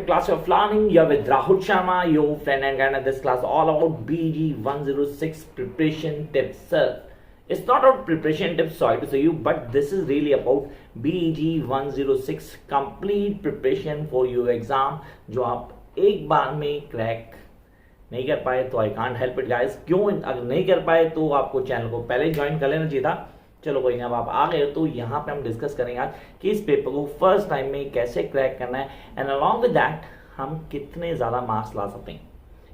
class of learning. You're with Rahul Sharma, your friend and guide. This class all about BG 106 preparation tips. Sir, it's not about preparation tips, sorry to say you, but this is really about BG 106 complete preparation for your exam, जो आप एक बार में crack नहीं कर पाए तो I can't help it guys. क्यों अगर नहीं कर पाए तो आपको चैनल को पहले ज्वाइन कर लेना चाहिए था। चलो कोई नहीं, अब आप आ गए तो यहाँ पे हम डिस्कस करेंगे आज कि इस पेपर को फर्स्ट टाइम में कैसे क्रैक करना है एंड अलॉन्ग विद दैट हम कितने ज़्यादा मार्क्स ला सकते हैं।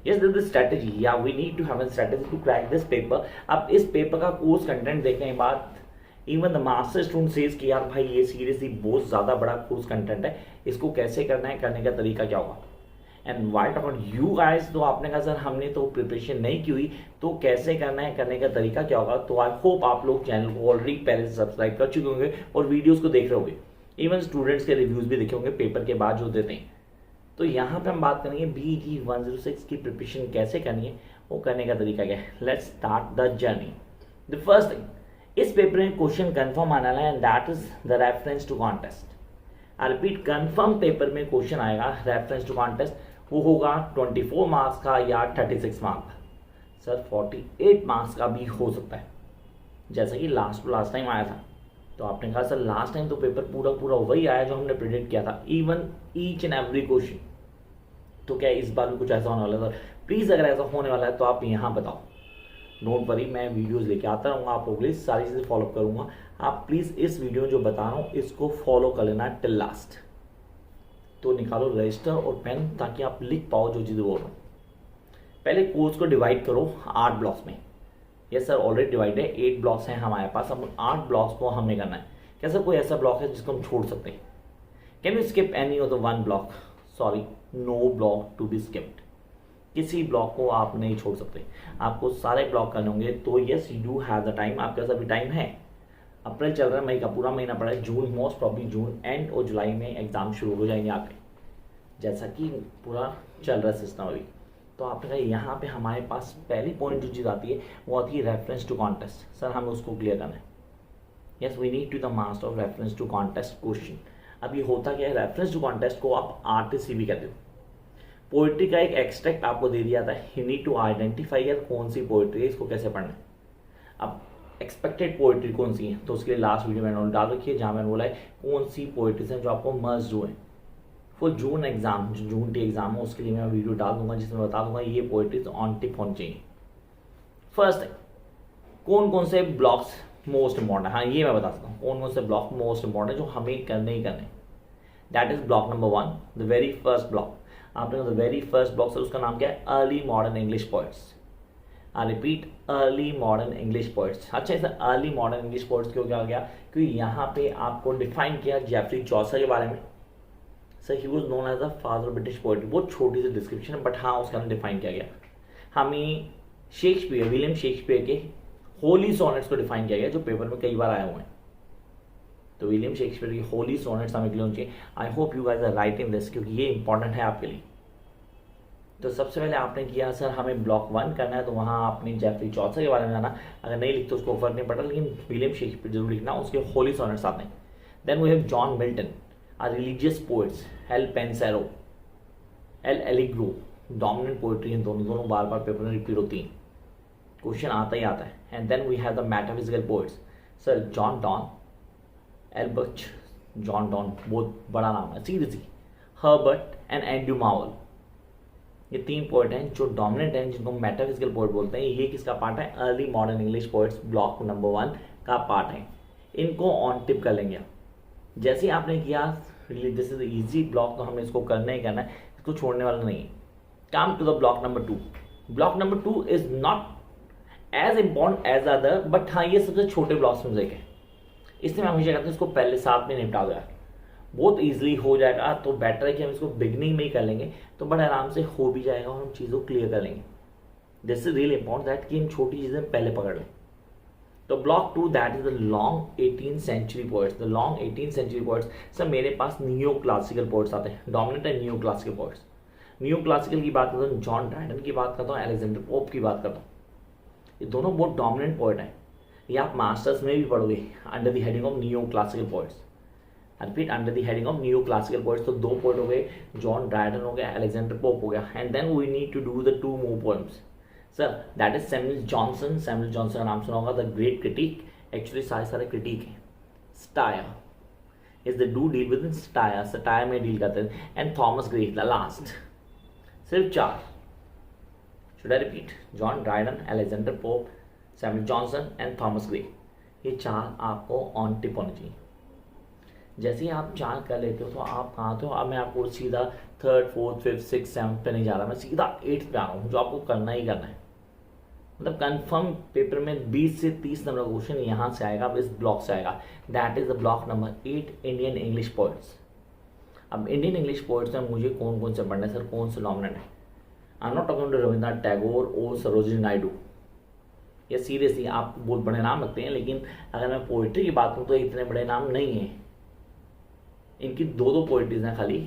यस दिस इज स्ट्रेटेजी, या we need to have an strategy to crack this paper. अब इस पेपर का कोर्स कंटेंट देखने के बाद even the master student says कि यार भाई ये सीरियसली बहुत ज़्यादा बड़ा कोर्स कंटेंट है, इसको कैसे करना है, करने का तरीका क्या होगा। And why talk about you guys, तो आपने कहा सर हमने तो प्रिपरेशन नहीं की हुई तो कैसे करना है, करने का तरीका क्या होगा। तो आई होप आप लोग चैनल को ऑलरेडी पहले से सब्सक्राइब कर चुके होंगे और वीडियोस को देख रहे होंगे, इवन स्टूडेंट्स के रिव्यूज भी देखे होंगे पेपर के बाद जो देते हैं। तो यहाँ पे हम बात करेंगे BG 106 की प्रिपरेशन कैसे करनी है, वो करने का तरीका क्या है। Let's start the journey. The first thing, इस पेपर में क्वेश्चन कंफर्म आना है and that is the reference to contest. I repeat, confirm paper में क्वेश्चन आएगा रेफरेंस टू कॉन्टेस्ट, वो होगा 24 मार्क्स का या 36 मार्क्स का। सर 48 मार्क्स का भी हो सकता है, जैसा कि लास्ट टाइम आया था। तो आपने कहा सर लास्ट टाइम तो पेपर पूरा वही आया जो हमने प्रिडिक्ट किया था, even each and every question. तो क्या इस बार भी कुछ ऐसा होने वाला है? सर प्लीज़ अगर ऐसा होने वाला है तो आप यहाँ बताओ। डोंट वरी, मैं वीडियोज़ लेके आता रहूँगा आप लोगों के लिए, सारी चीज़ें फॉलो करूँगा। आप प्लीज़ इस वीडियो में जो बता रहा हूँ इसको फॉलो कर लेना टिल लास्ट। तो निकालो रजिस्टर और पेन ताकि आप लिख पाओ जो चीज़ बोल रहा हूँ। पहले कोर्स को डिवाइड करो 8 ब्लॉक्स में। यस सर ऑलरेडी डिवाइड है, 8 ब्लॉक्स हैं हमारे पास। अब 8 ब्लॉक्स को हमने करना है। क्या सर कोई ऐसा ब्लॉक है जिसको हम छोड़ सकते हैं? Can you skip any of the 1 block? Sorry, no block to be skipped. किसी ब्लॉक को आप नहीं छोड़ सकते, आपको सारे ब्लॉक करने होंगे। तो yes you do have the time, आपके पास अभी टाइम है। अप्रैल चल रहा है, मई का पूरा महीना पड़ा है, जून मोस्ट प्रॉब्ली जून एंड और जुलाई में एग्जाम शुरू हो जाएंगे आपके, जैसा कि पूरा चल रहा है सिस्टम अभी। तो आपने कहा यहाँ पे हमारे पास पहली पॉइंट जो चीज़ आती है वो आती है रेफरेंस टू कॉन्टेस्ट। सर हमें उसको क्लियर करना है। Yes we need to the master of reference to contest question. अब ये होता क्या है, रेफरेंस टू कॉन्टेस्ट को आप RTC भी कहते हो। पोइट्री का एक एक्सट्रैक्ट आपको दे दिया था, यू नीड टू आइडेंटिफाई यार कौन सी पोइट्री है, इसको कैसे पढ़ना है। अब एक्सपेक्टेड पोइट्री कौन सी है, तो उसके लिए लास्ट वीडियो मैंने डाल रखी है जहाँ मैंने बोला है कौन सी पोइट्रीज हैं जो आपको मस्ट डू है फॉर जून एग्जाम। जो जून टी एग्जाम है उसके लिए मैं वीडियो डाल दूंगा जिसमें बता दूंगा ये पोइट्रीज ऑन टिक होनी चाहिए। फर्स्ट है कौन कौन से ब्लॉक्स मोस्ट इंपॉर्टेंट, हाँ ये मैं बता सकता हूँ कौन कौन से ब्लॉक मोस्ट इंपॉर्टेंट जो हमें करने ही करने। That is block number 1, the very first block. आपने the very first block sir उसका नाम क्या है, early modern English poets. I repeat, early modern English poets. अच्छा इसे अर्ली मॉडर्न इंग्लिश पोइट्स क्यों क्या गया, क्योंकि यहाँ पे आपको डिफाइन किया जेफरी चौसर के बारे में। Sir he was known as the father British poetry, बहुत छोटी सी डिस्क्रिप्शन है बट हाँ उसका डिफाइन किया गया। हमें शेक्सपियर, विलियम शेक्सपियर के होली सोनेट्स को डिफाइन किया गया जो पेपर में कई बार आए हुए हैं। तो विलियम शेक्सपियर की होली सोनेट्स हमें क्लियर होनी चाहिए। I hope you guys are writing this क्योंकि ये इंपॉर्टेंट है आपके लिए। तो सबसे पहले आपने किया सर हमें ब्लॉक 1 करना है, तो वहाँ आपने जेफरी चौसर के बारे में जाना। अगर नहीं लिखते उसको फर्क नहीं पड़ता, लेकिन विलियम शेक्सपियर जरूर लिखना, उसके होली सोनेट्स आते हैं। Then we have John Milton, are religious poets, Il Penseroso, L Allegro, dominant poetry हैं दोनों बार बार पेपर में रिपीट होती हैं, क्वेश्चन आता ही आता है। And then we have the metaphysical poets, sir John Donne, Albert John Donne, बहुत बड़ा नाम है seriously, Herbert and Andrew Marvell. ये 3 पोइट हैं जो डोमिनेंट हैं जिनको मेटाफिजिकल पोइट बोलते हैं। ये किसका पार्ट है, early modern English poets block number 1 का पार्ट है। इनको ऑन टिप कर लेंगे आप। जैसे ही आपने किया दिस इज इजी ब्लॉक, तो हमें इसको करना ही करना है, इसको छोड़ने वाला नहीं है। Come to the block number 2। Block number 2 is not as important as other, but हाँ ये सबसे छोटे ब्लॉक्स में से एक है, इसलिए मैं हमेशा कहता हूँ इसको पहले साथ में निपटा दो यार, बहुत ईजिली हो जाएगा। तो बेटर है कि हम इसको बिगनिंग में ही कर लेंगे तो बड़े आराम से हो भी जाएगा और हम चीज़ों को क्लियर कर लेंगे। This is really important that कि हम छोटी चीज़ें पहले पकड़ लें। तो block 2 that is the long 18th century poets. The long 18th century poets, sir मेरे पास नियो क्लासिकल पोइट्स आते हैं, डोमिनेंट है neo classical poets. Neo classical की बात करता हूँ, जॉन ड्राइडन की बात करता हूँ, अलेक्जेंडर पोप की बात करता हूँ। ये दोनों बहुत डोमिनेंट पोइट हैं। ये आप मास्टर्स में भी पढ़ोगे under the heading of neo classical poets. Repeat under the heading of new classical poets. तो 2 पोएट हो गए, जॉन ड्रायडन हो गया, अलेक्जेंडर पोप हो गया, and then we need to do the 2 more poems sir, that is Samuel Johnson. Samuel Johnson का नाम सुना होगा, द ग्रेट क्रिटिक। एक्चुअली सारे क्रिटिक हैं। Satire is the do deal with satire, satire में deal करते हैं, and Thomas Gray the last. सिर्फ 4। Should I repeat? John Dryden, Alexander Pope, Samuel Johnson and Thomas Gray. ये 4 आपको on tip होनी चाहिए। जैसे ही आप 4 कर लेते हो तो आप कहाँ थे? अब मैं आपको सीधा 3rd 4th 5th 6th 7th पे नहीं जा रहा, मैं सीधा 8th पे आ रहा हूँ, जो आपको करना ही करना है। मतलब कंफर्म पेपर में 20 से 30 नंबर का क्वेश्चन यहाँ से आएगा, अब इस ब्लॉक से आएगा। That is the block number 8, Indian English poets. अब इंडियन इंग्लिश पोएट्स में मुझे कौन कौन से पढ़ना है सर, कौन से डोमिनेंट है? I am not talking to Rabindranath Tagore और सरोजिनी नायडू। या सीरियसली आप बहुत बड़े नाम लगते हैं, लेकिन अगर मैं पोइट्री की बात करूँ तो इतने बड़े नाम नहीं हैं। इनकी 2 पोइट्रीज हैं खाली,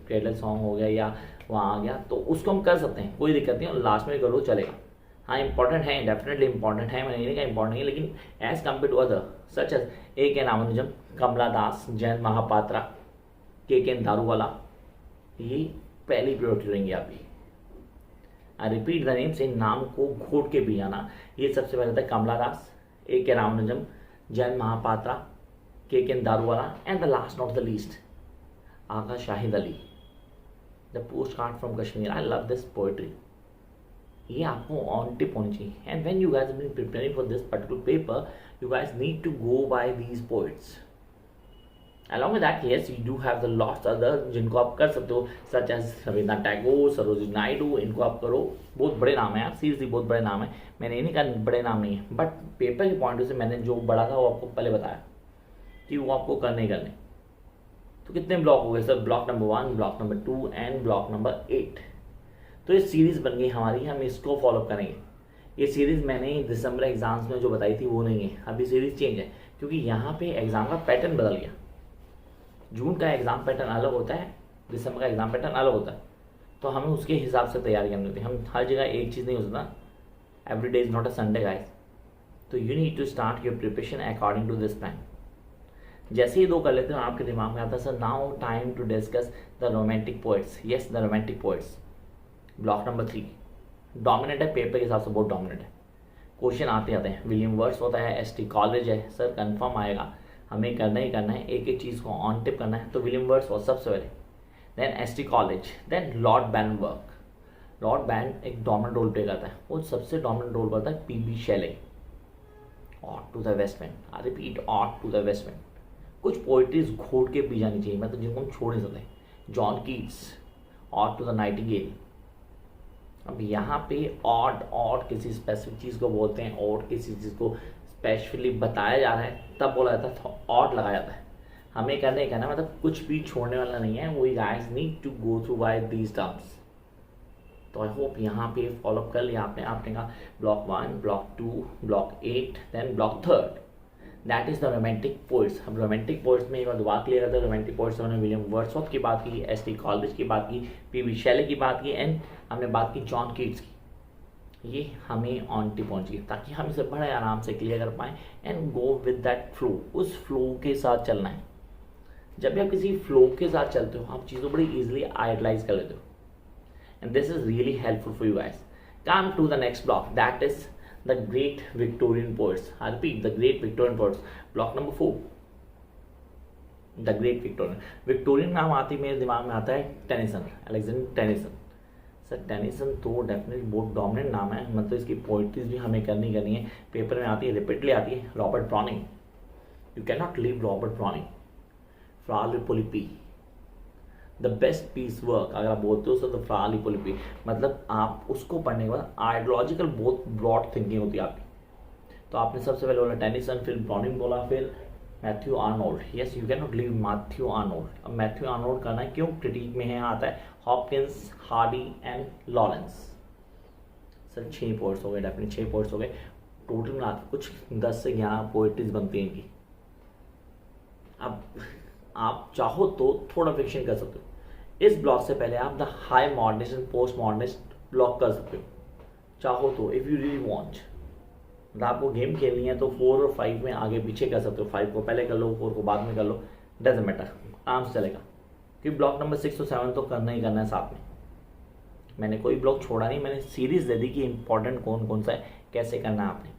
केरल सॉन्ग हो गया या वहाँ आ गया, तो उसको हम कर सकते हैं, कोई दिक्कत नहीं, और लास्ट में करो चलेगा। हाँ इंपॉर्टेंट है, डेफिनेटली इंपॉर्टेंट है, मैंने नहीं कहा इंपॉर्टेंट नहीं है, लेकिन as compare to other such as A K Ramanujan, Kamala Das, Jayant Mahapatra, K Daruwalla, ये पहली प्रायोरिटी रहेंगी आपकी। आई रिपीट द नेम्स, इन नाम को घोट के भी आना। ये सबसे पहले था कमला दास, ए K Ramanujan, Jayanta Mahapatra, K Daruwalla, and the last not the least Agha Shahid Ali, the postcard from Kashmir. I love this poetry. ये आपको ऑन टिप होनी चाहिए। And when you guys have been preparing for this particular paper, you guys need to go by these poets. Along with that, yes, you do have the lots other जिनको आप कर सकते हो, such as Rabindranath Tagore, Sarojini Naidu, इनको आप करो। बहुत बड़े नाम है यार, सीरियसली बहुत बड़े नाम है, मैंने ये नहीं कहा बड़े नाम नहीं है, बट पेपर के पॉइंट से मैंने जो बड़ा था वो आपको पहले बताया कि वो आपको करने ही करने। तो कितने ब्लॉक हो गए sir? Block number 1, block number 2 and block number 8। तो ये सीरीज़ बन गई हमारी, हम इसको फॉलो करेंगे। ये सीरीज़ मैंने दिसंबर एग्जाम्स में जो बताई थी वो नहीं है, अभी सीरीज़ चेंज है, क्योंकि यहाँ पे एग्ज़ाम का पैटर्न बदल गया। जून का एग्ज़ाम पैटर्न अलग होता है, दिसंबर का एग्ज़ाम पैटर्न अलग होता है, तो हमें उसके हिसाब से तैयारी करनी होती है। हम हर जगह एक चीज़ नहीं हो सकता, every day is not a Sunday guys. तो you need to start your preparation according to this plan. जैसे ही 2 कर लेते हो, आपके दिमाग में आता है sir now time to discuss the romantic poets. Yes, the romantic poets, block number 3 dominate है, पेपर के हिसाब से बहुत डोमिनेट है। क्वेश्चन आते हैं, विलियम वर्ड्स होता है, एसटी कॉलेज है सर, कंफर्म आएगा, हमें करना ही करना है, एक एक चीज़ को ऑन टिप करना है। तो विलियम वर्ड्स और सबसे पहले, then S T Coleridge, then Lord बैनवर्क। लॉर्ड बैन एक डोमिनेंट रोल प्ले करता है, वो सबसे डोमिनेंट रोल करता है P B Shelley. Ode to the west wind, I repeat, ode to the west wind. कुछ पोइट्रीज घोट के पी जानी चाहिए, मतलब जिनको हम छोड़ नहीं सकते। John Keats, ode to the nightingale. अब यहाँ पे ऑट किसी स्पेसिफिक चीज़ को बोलते हैं, ऑट किसी चीज़ को स्पेशली बताया जा रहा है तब बोला जाता है, तो ऑट लगाया जाता है। हमें करना ही करना, मतलब कुछ भी छोड़ने वाला नहीं है। We guys need to go through by these terms. तो आई होप यहाँ पे फॉलो कर लिया आपने कहा block 1, block 2, block 8, then block 3, that is the romantic poets. हम रोमांटिक पोइट्स में एक बार दोबारा क्लियर करते हैं। रोमांटिक पोइट्स हमने विलियम वर्ड्सवर्थ की बात की, एसटी कॉलेज की बात की, पीबी शेले की बात की, एंड हमने बात की जॉन कीट्स की। ये हमें ऑन टिप होनी चाहिए ताकि हम इसे बड़े आराम से क्लियर कर पाएँ and go with that flow. उस फ्लो के साथ चलना है। जब भी आप किसी फ्लो के साथ चलते हो, आप चीज़ों बड़ी ईजिली आइडलाइज कर लेते हो, and this is really helpful for you guys. Come to the next block, that is the great Victorian poets. I repeat, the great Victorian poets, block number 4, the great Victorian. Victorian नाम आते ही मेरे दिमाग में आता है Tennyson, Alexander Tennyson. Sir Tennyson तो definitely बहुत डोमिनेंट नाम है, मतलब इसकी पोइट्रीज भी हमें करनी है, पेपर में आती है, रिपीटली आती है। Robert Browning, you can not leave Robert Browning. Fra Lippo Lippi, the best piece work अगर आप बोलते हो सर, तो फ्रा लिपोलिपी, मतलब आप उसको पढ़ने के बाद आइडियोलॉजिकल बहुत ब्रॉड थिंकिंग होती है आपकी। तो आपने सबसे पहले बोला टेनिसन, फिर ब्राउनिंग बोला, फिर Matthew Arnold. Yes, you can not leave Matthew Arnold. अब मैथ्यू आर्नोल्ड करना है क्यों? क्रिटिक में है, आता है Hopkins, Hardy and Lawrence. Sir 6 poets हो गए, डेफिनेटली 6 पोइट्स हो गए। टोटल मिला कुछ 10 से 11 पोइट्रीज बनती हैं इनकी। अब आप चाहो तो थोड़ा फिक्शन कर सकते हो। इस ब्लॉक से पहले आप the high modernist and post modernist block कर सकते हो चाहो तो, इफ़ यू रियली वांट। आपको गेम खेलनी है तो 4 और 5 में आगे पीछे कर सकते हो। 5 को पहले कर लो, 4 को बाद में कर लो, डजेंट मैटर, आराम से चलेगा, क्योंकि ब्लॉक नंबर 6 और 7 तो करना ही करना है साथ में। मैंने कोई ब्लॉक छोड़ा नहीं, मैंने सीरीज दे दी कि इंपॉर्टेंट कौन कौन सा है, कैसे करना है आपने।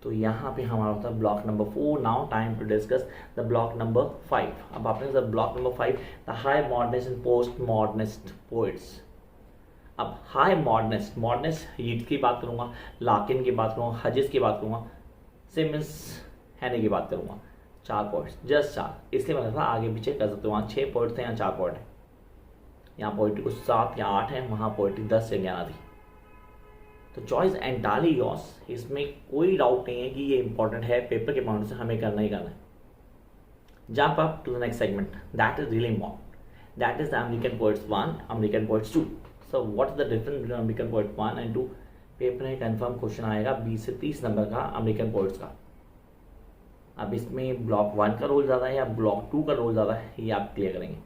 तो यहाँ पे हमारा होता है block number 4। Now time to discuss the block number 5। अब आपने sir block number 5 the high modernist and post modernist poets. अब हाई मॉडर्निस्ट, मॉडर्निस्ट हीट की बात करूँगा, लाकिन की बात करूँगा, हजिस की बात करूँगा, सिमंस हैने की बात करूँगा। 4 पोइट्स, जस्ट 4, इसलिए मैंने कहा आगे पीछे कर सकते हो। वहाँ 6 पोइट्स थे, यहाँ 4 पोइट है। यहाँ पोइट्री कुछ 7 या 8 है, वहाँ पोइट्री 10 या 11 थी। तो चॉइस एंटायरली योर्स, इसमें कोई डाउट नहीं है कि ये इंपॉर्टेंट है, पेपर के पॉइंट से हमें करना ही करना है। Jump up to the next segment, that is really important, that is the American poets 1, American poets 2। So what is the difference between American poet 1 and 2? Paper में कंफर्म क्वेश्चन आएगा 20 से 30 नंबर का अमेरिकन पोइट्स का। अब इसमें block 1 का role ज़्यादा है या ब्लॉक 2 का रोल ज़्यादा है, ये आप क्लियर करेंगे।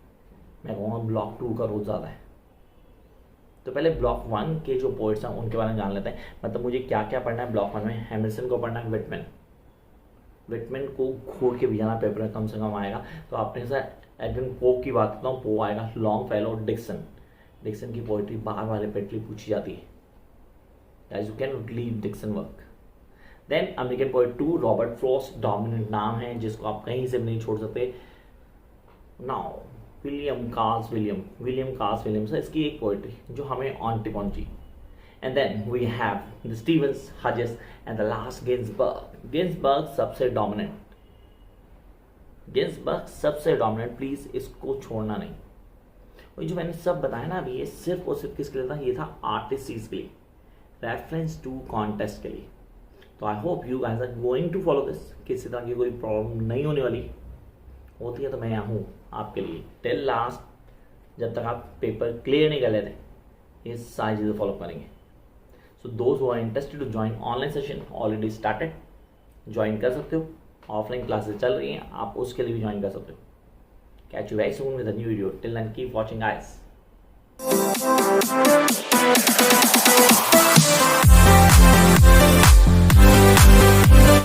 मैं कहूँगा ब्लॉक 2 का रोल ज़्यादा है। तो पहले ब्लॉक 1 के जो पोइट्स हैं उनके बारे में जान लेते हैं। मतलब मुझे क्या क्या पढ़ना है ब्लॉक 1 में। एमर्सन को पढ़ना है, विटमैन को घोड़ के भी जाना, पेपर में कम से कम आएगा। तो आपने सर एडविन पो की बात करता हूँ, पो आएगा। लॉन्गफेलो, डिक्सन की पोइट्री बार बार रिपीटली पूछी जाती है, guys you can not leave Dickinson work. Then American poet 2 Robert Frost, dominant नाम है जिसको आप कहीं से भी नहीं छोड़ सकते। नाउ विलियम कार्स विलियम्स है इसकी एक पोइट्री जो हमें ऑन्टी पहुंची। And then we have the Stevens, Hughes and the last Ginsberg सबसे डोमिनेंट, प्लीज इसको छोड़ना नहीं। और जो मैंने सब बताया ना अभी, ये सिर्फ और सिर्फ किसके लिए था? ये था आर्टिस्ट के लिए, रेफरेंस टू कॉन्टेस्ट के लिए। तो I hope you guys are going to follow this, किसी तरह की कोई प्रॉब्लम नहीं होने वाली। होती है तो मैं यहाँ हूँ आपके लिए टिल लास्ट, जब तक आप पेपर क्लियर नहीं कर लेते, ये सारी चीज़ें फॉलो करेंगे। So those who are interested to join online session already started, join कर सकते हो। ऑफलाइन क्लासेस चल रही हैं, आप उसके लिए भी ज्वाइन कर सकते हो। Catch you very soon with a new video, till then keep watching guys.